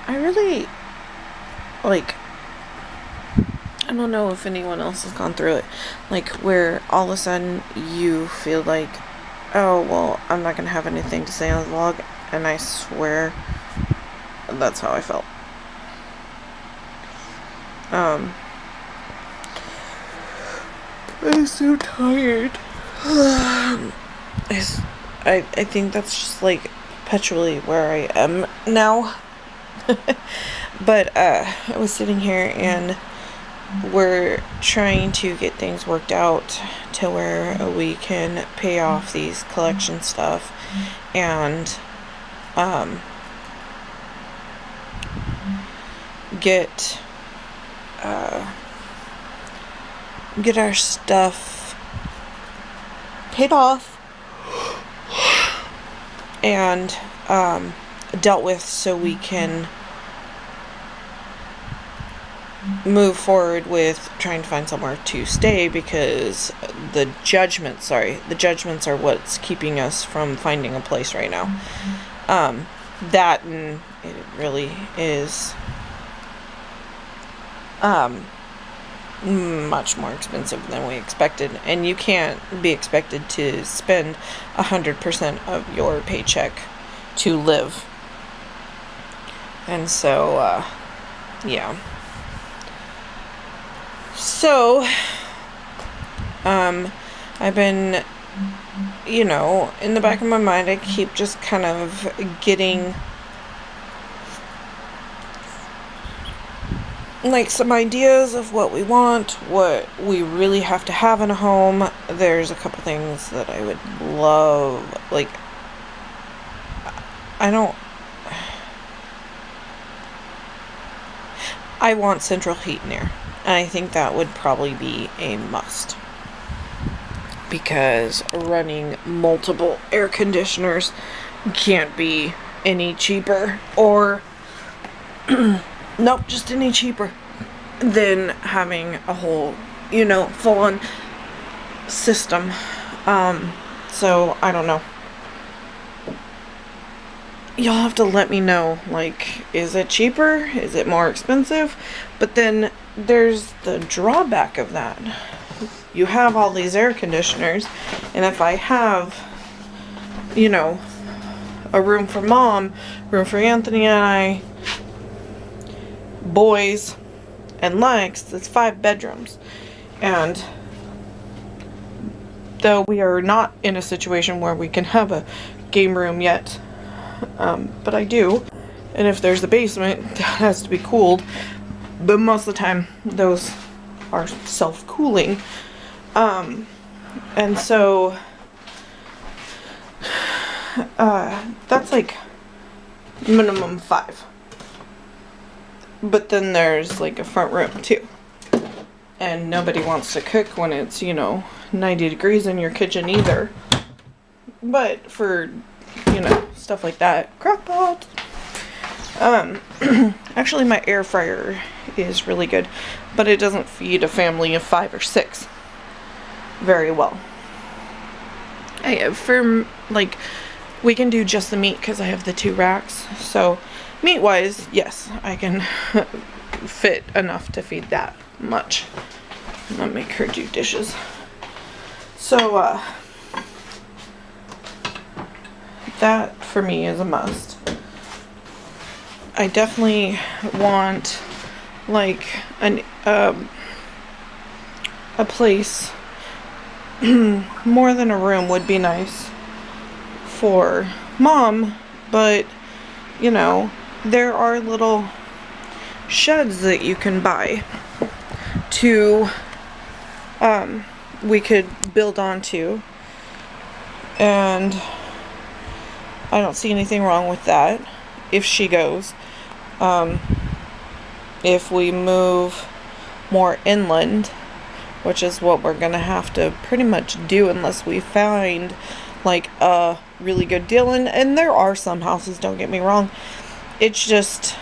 I really, like, I don't know if anyone else has gone through it, like, where all of a sudden you feel like, oh, well, I'm not gonna have anything to say on the vlog, and I swear that's how I felt. I'm so tired. I think that's just, like, perpetually where I am now. But, I was sitting here and we're trying to get things worked out to where we can pay off these collection stuff and, get our stuff paid off and dealt with so we can move forward with trying to find somewhere to stay, because the judgments are what's keeping us from finding a place right now. That, and it really is much more expensive than we expected, and you can't be expected to spend 100% of your paycheck to live. And so yeah, so I've been, in the back of my mind, I keep just kind of getting like some ideas of what we want, what we really have to have in a home. There's a couple things that I would love, like, I want central heat in here, and I think that would probably be a must, because running multiple air conditioners can't be any cheaper, or nope, just any cheaper than having a whole, full-on system. So I don't know. Y'all have to let me know, like, is it cheaper? Is it more expensive? But then there's the drawback of that. You have all these air conditioners, and if I have, a room for Mom, room for Anthony and I, boys, and Lex, that's 5 bedrooms. And though we are not in a situation where we can have a game room yet, but I do, and if there's a basement, that has to be cooled, but most of the time those are self-cooling. And so that's like minimum 5. But then there's like a front room too. And nobody wants to cook when it's, 90 degrees in your kitchen either. But for, stuff like that, crock pot. Actually my air fryer is really good, but it doesn't feed a family of 5 or 6 very well. We can do just the meat because I have the 2 racks. So meat wise, yes, I can fit enough to feed that much. I'll make her do dishes. So that for me is a must. I definitely want like a place. More than a room would be nice for Mom, but there are little sheds that you can buy to we could build onto, and I don't see anything wrong with that if she goes. If we move more inland, which is what we're gonna have to pretty much do unless we find like a really good deal, and there are some houses, don't get me wrong, it's just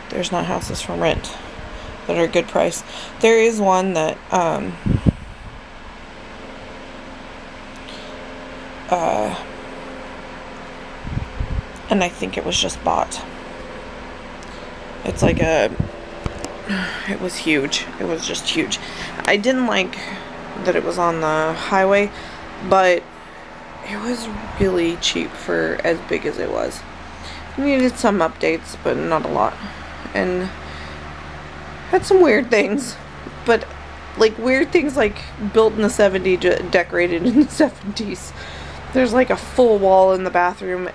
there's not houses for rent that are a good price. There is one that and I think it was just bought, It's like it was huge. It was just huge. I didn't like that it was on the highway, but it was really cheap for as big as it was. It needed some updates, but not a lot. And had some weird things, but like weird things like built in the 70s, decorated in the 70s. There's like a full wall in the bathroom.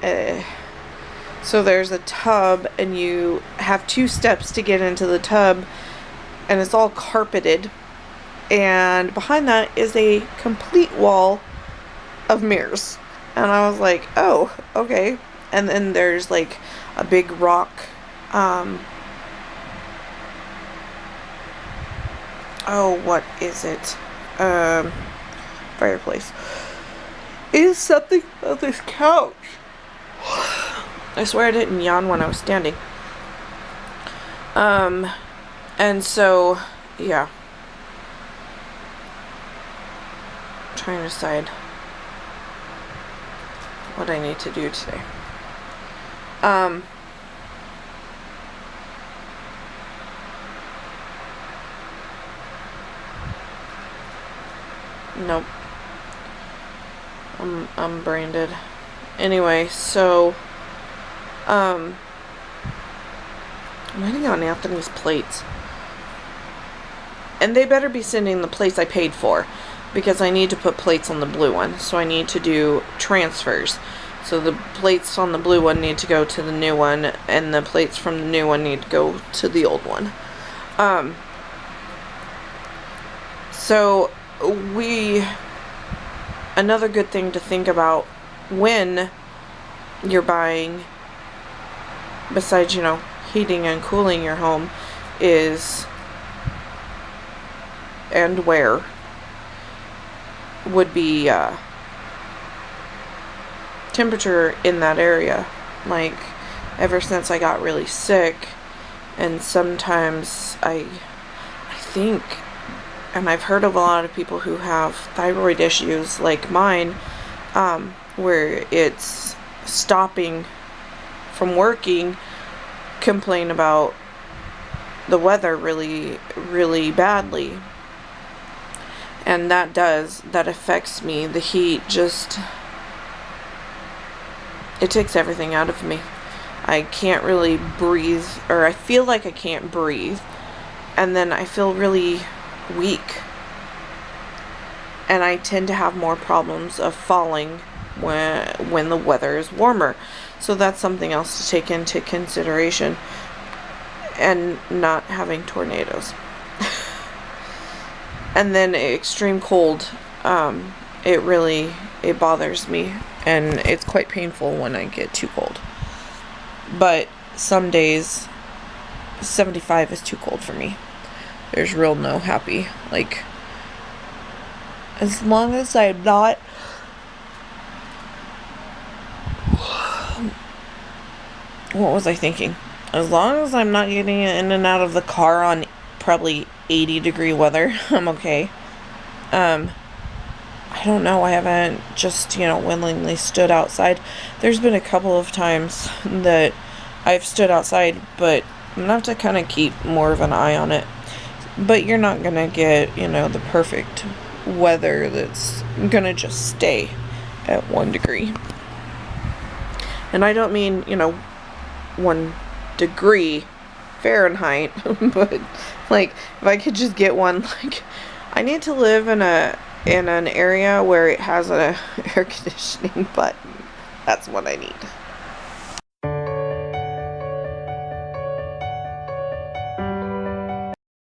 So there's a tub, and you have 2 steps to get into the tub, and it's all carpeted. And behind that is a complete wall of mirrors. And I was like, oh, okay. And then there's like a big rock, oh, what is it? Fireplace. It is something on this couch. I swear I didn't yawn when I was standing. And so, yeah. I'm trying to decide what I need to do today. Nope. I'm branded. Anyway, so I'm waiting on Anthony's plates. And they better be sending the plates I paid for, because I need to put plates on the blue one. So I need to do transfers. So the plates on the blue one need to go to the new one, and the plates from the new one need to go to the old one. So another good thing to think about when you're buying, besides, heating and cooling your home, is, and where, would be temperature in that area. Like, ever since I got really sick, and sometimes I think, and I've heard of a lot of people who have thyroid issues like mine, where it's stopping from working, complain about the weather really, really badly. And that affects me. The heat it takes everything out of me. I can't really breathe, or I feel like I can't breathe. And then I feel really weak. And I tend to have more problems of falling when the weather is warmer. So that's something else to take into consideration. And not having tornadoes. And then extreme cold, it bothers me, and it's quite painful when I get too cold. But some days, 75 is too cold for me. There's real no happy. Like, as long as I'm not what was I thinking? As long as I'm not getting in and out of the car on probably 80-degree weather, I'm okay. I don't know. I haven't just, willingly stood outside. There's been a couple of times that I've stood outside, but I'm going to have to kind of keep more of an eye on it. But you're not going to get, the perfect weather that's going to just stay at 1 degree. And I don't mean, 1 degree Fahrenheit, but like, if I could just get one, like, I need to live in an area where it has a air conditioning button. That's what I need.